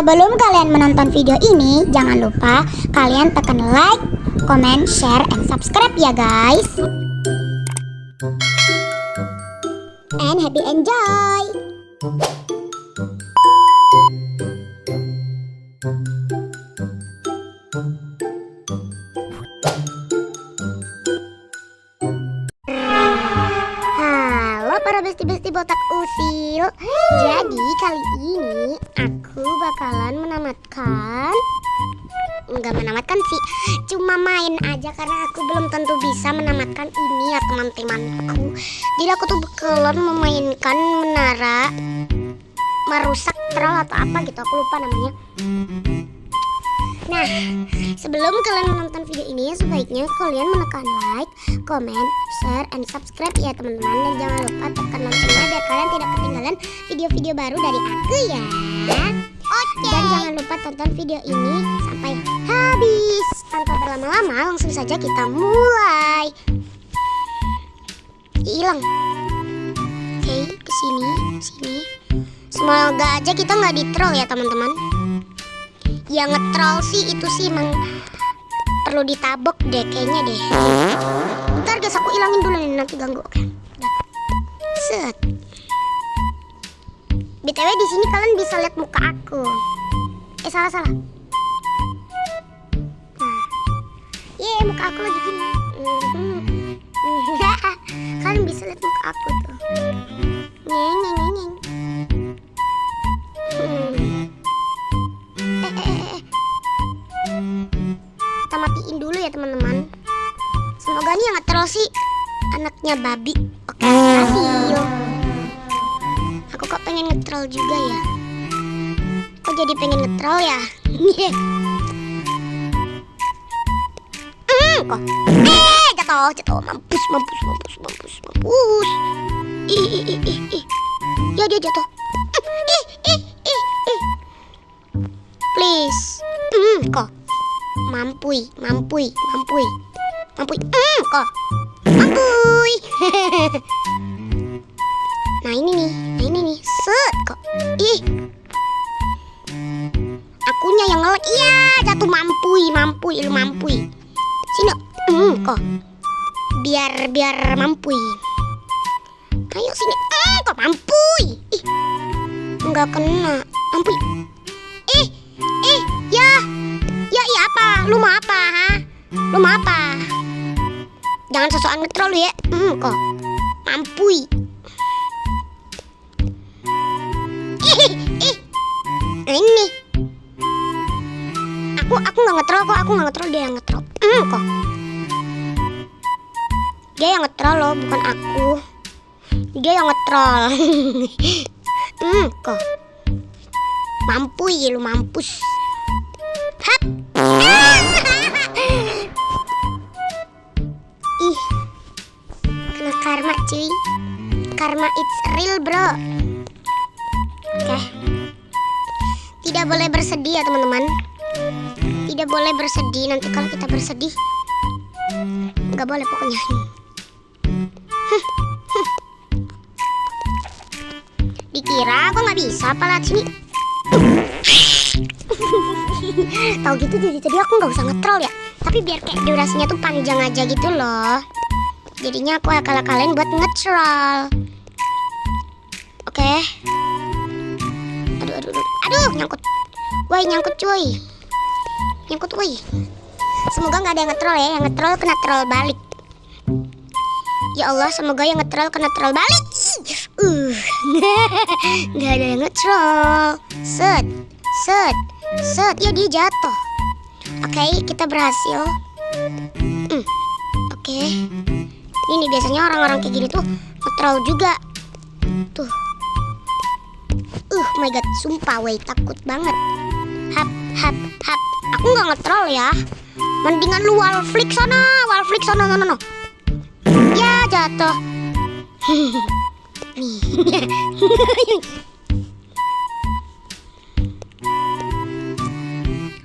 Sebelum kalian menonton video ini, jangan lupa kalian tekan like, comment, share, and subscribe ya guys. And happy enjoy. Halo para besti-besti botak usil. Jadi kali ini aku bakalan menamatkan sih, cuma main aja karena aku belum tentu bisa menamatkan ini ya teman-temanku. Jadi aku tuh bakalan memainkan menara merusak troll atau apa gitu, aku lupa namanya. Nah, sebelum kalian menonton video ini, sebaiknya kalian menekan like, comment, share, and subscribe ya teman-teman. Dan jangan lupa tekan loncengnya biar kalian tidak ketinggalan video-video baru dari aku ya. Dan jangan lupa tonton video ini sampai habis. Tanpa berlama-lama, langsung saja kita mulai. Hilang. Oke, kesini. Semoga aja kita nggak di-troll ya teman-teman. Yang nge-troll sih itu sih emang perlu ditabok deh kayaknya deh. Bentar guys, aku ilangin dulu nih, nanti ganggu. Oke. Set. BTW di sini kalian bisa lihat muka aku. Salah. Nah. Muka aku lagi gini. Kalian bisa lihat muka aku tuh. Nyeng. Kita matiin dulu ya teman-teman. Semoga nih yang nge-troll sih anaknya babi. Oke, adil. Aku kok pengen nge-troll juga ya. Kok jadi pengen nge-troll ya? Kok jatuh. Mampus. Ih. Ya dia jatuh. Please. Kok mampui. Kok mampui. Nah ini nih. Set kok. Ih. Akunya yang ngelek. Iya, jatuh mampui. Sini. Kok. Biar mampui. Ayo sini. Kok mampui. Ih. Enggak kena. Mampui. Ya apa? Lu mau apa, ha? Lu mau apa? Jangan sosokan nge-troll lu ya. Kok mampui. Ini. Aku nggak nge-troll kok. Aku nggak nge-troll, dia yang nge-troll. Kok. Dia yang nge-troll loh, bukan aku. Dia yang nge-troll. Kok. Mampui lu, mampus. Hap. Ih. Kena karma cuy. Karma it's real bro. Oke. Tidak boleh bersedih ya teman-teman. Tidak boleh bersedih. Nanti kalau kita bersedih nggak boleh pokoknya. Dikira aku nggak bisa apa lihat sini. Tahu gitu jadi aku nggak usah nge-troll ya. Tapi biar kayak durasinya tuh panjang aja gitu loh. Jadinya aku akal-akalin buat nge-troll. Oke. Aduh, nyangkut. Woi, nyangkut cuy. Semoga nggak ada yang nge-troll ya. Yang nge-troll kena troll balik. Ya Allah, semoga yang nge-troll kena troll balik. Nggak ada yang nge-troll. Set. Ya dia jatuh. Oke, kita berhasil. Oke. Ini biasanya orang-orang kayak gini tuh nge-troll juga. Tuh. My god, sumpah wey, takut banget. Hap. Aku nggak nge-troll ya. Mendingan lu wall flick sana. No. Ya jatuh.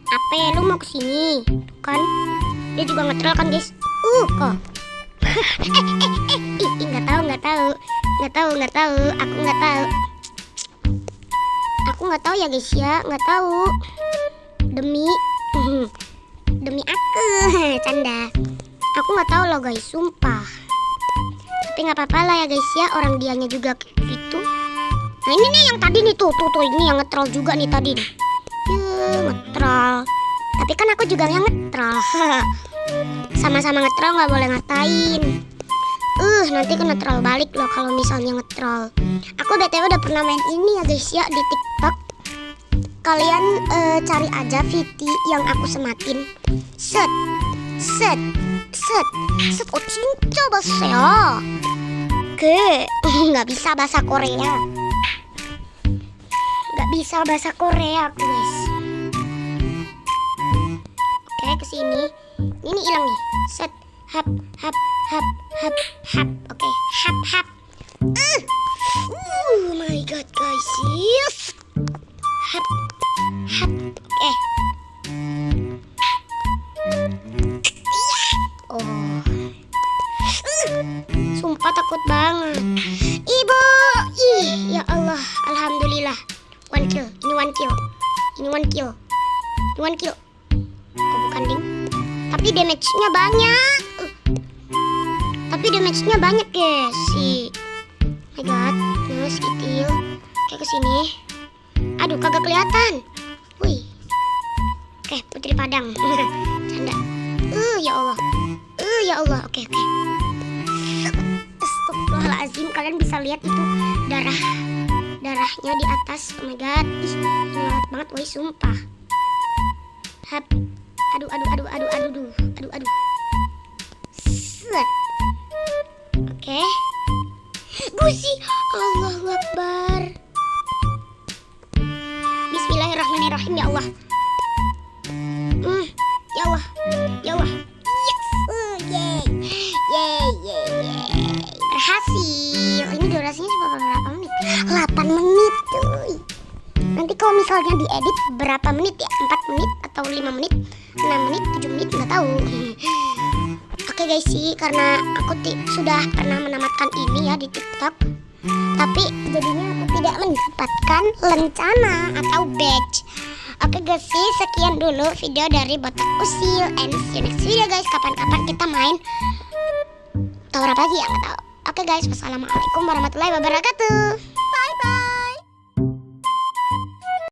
Apa lu mau kesini? Kan dia juga nge-troll kan guys. Kok. Nggak tahu. Aku nggak tahu. nggak tahu ya guys ya, nggak tahu. Demi aku, canda. Aku nggak tahu loh guys, sumpah. Tapi nggak apa-apa lah ya guys ya, orang dianya juga gitu. Nah ini nih yang tadi nih tuh ini yang nge-troll juga nih tadi nih. Nge-troll. Tapi kan aku juga yang nge-troll. Sama-sama nge-troll, nggak boleh ngatain. Nanti kena troll balik loh kalau misalnya nge-troll. Aku BTW udah pernah main ini ya guys ya di TikTok. Kalian cari aja VT yang aku sematin. Set. Oh cinta bahasa ya. Oke, nggak bisa bahasa Korea. Nggak bisa bahasa Korea aku guys. Oke, kesini. Ini hilang nih. Set. Hap. Oke, hap. Oh my god guys, yes. Hap. Oke. Oh. Sumpah takut banget. Ibu. Ya Allah, alhamdulillah. One kill. Kok bukan ding? Tapi damage-nya banyak. Guys. My god, nice kill. Kayak kesini. Aduh, kagak kelihatan. Wih. Oke, Putri Padang. Canda. Ya Allah. Oke. Astagfirullahaladzim, kalian bisa lihat itu darahnya di atas. Oh my god. Gelap banget, woi sumpah. Hap. Aduh. Set. Oke. Busi. Allahu Akbar. Bismillahirrahmanirrahim ya Allah. Ya Allah. Yes. Yeay. Berhasil. Ini durasinya cuma berapa menit? 8 menit cuy. Nanti kalau misalnya diedit berapa menit ya? 4 menit atau 5 menit? 6 menit, 7 menit, nggak tahu. Oke guys sih, karena aku sudah pernah menamatkan ini ya di TikTok. Tapi jadinya aku tidak mendapatkan lencana atau badge. Oke guys sih, sekian dulu video dari Botak Usil. And see you next video guys. Kapan-kapan kita main tahu apa lagi ya, nggak tahu. Oke guys, wassalamualaikum warahmatullahi wabarakatuh.